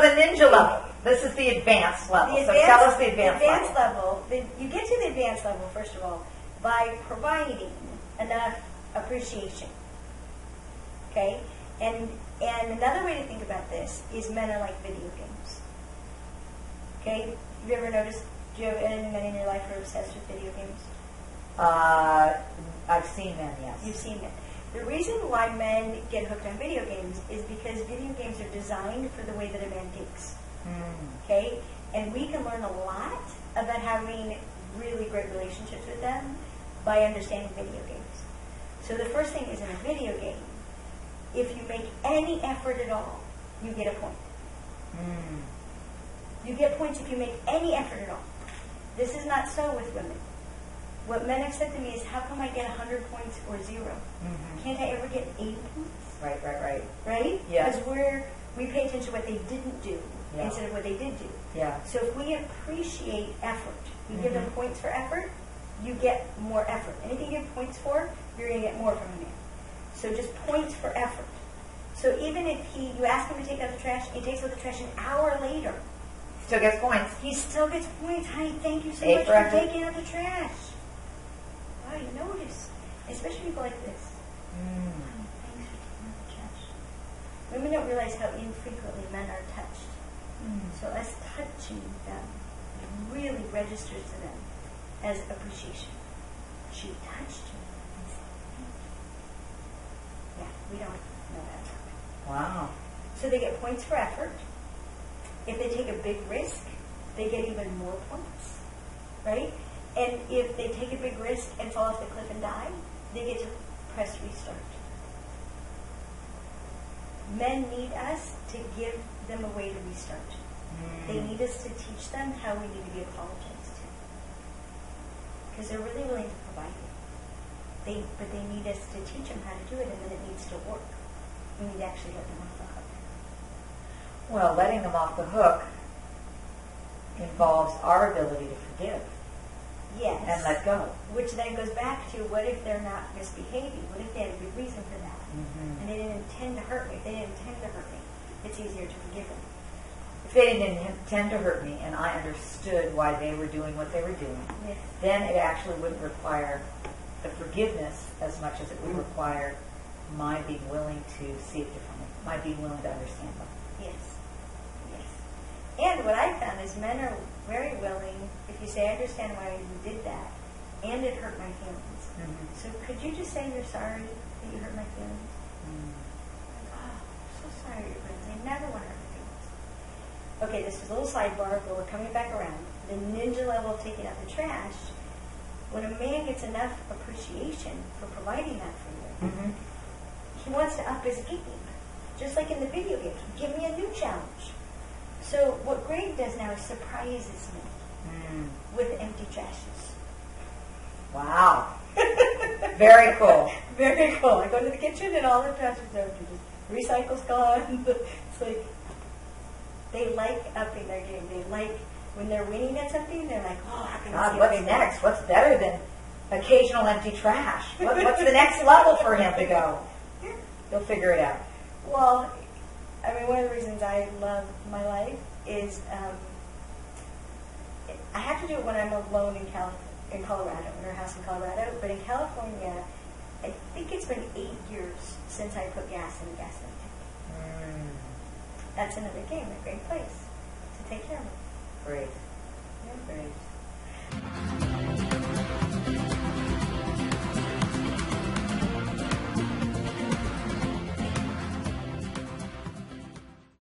the ninja level. This is the advanced level. So tell us the advanced level. You get to the advanced level, first of all, by providing enough appreciation. Okay? And another way to think about this is men are like video games. Okay? Have you ever noticed, do you have any men in your life who are obsessed with video games? I've seen men, yes. You've seen men. The reason why men get hooked on video games is because video games are designed for the way that a man thinks. Okay? And we can learn a lot about having really great relationships with them by understanding video games. So the first thing is, in a video game, if you make any effort at all, you get a point. You get points if you make any effort at all. This is not so with women. What men have said to me is, how come I get 100 points or 0? Can't I ever get 80 points? Right. Right? Yes. Because we pay attention to what they didn't do instead of what they did do. Yeah. So if we appreciate effort, we give them points for effort, you get more effort. Anything you give points for, you're going to get more from a man. So just points for effort. So even if you ask him to take out the trash, he takes out the trash an hour later. Still gets points. He still gets points. Honey, thank you so much for taking out the trash. Wow, you notice. Especially people like this. Honey, thanks for taking out the trash. Women don't realize how infrequently men are touched. So us touching them really registers to them as appreciation. She touched you and said thank you. Yeah, we don't know that. Wow. So they get points for effort. If they take a big risk, they get even more points, right? And if they take a big risk and fall off the cliff and die, they get to press restart. Men need us to give them a way to restart. They need us to teach them how we need to be apologized to. Because they're really willing to provide it. But they need us to teach them how to do it, and then it needs to work. We need to actually let them off the hook. Well, letting them off the hook involves our ability to forgive. Yes. And let go. Which then goes back to, what if they're not misbehaving? What if they had a good reason for that? And they didn't intend to hurt me? If they didn't intend to hurt me, it's easier to forgive them. If they didn't intend to hurt me and I understood why they were doing what they were doing, then it actually wouldn't require the forgiveness as much as it would require my being willing to see it differently, my being willing to understand them. Yes. And what I found is men are very willing, if you say, I understand why you did that, and it hurt my feelings. So could you just say you're sorry that you hurt my feelings? Like, oh, I'm so sorry your friends. I never want to hurt my feelings. Okay, this is a little sidebar, but we're coming back around. The ninja level of taking out the trash, when a man gets enough appreciation for providing that for you, he wants to up his game. Just like in the video games. Give me a new challenge. So what Greg does now is surprises me with empty trashes. Wow. Very cool. Very cool. I go to the kitchen and all the trash is empty. Just recycle's gone. It's like, they like upping their game. They like, when they're winning at something, they're like, oh, how can I see what's next? What's better than occasional empty trash? What's the next level for him to go? He'll figure it out. Well, I mean, one of the reasons I love my life is I have to do it when I'm alone in Colorado, in our house in Colorado. But in California, I think it's been 8 years since I put gas in a gas tank. That's another game, a great place to take care of it. Great. Yeah, great.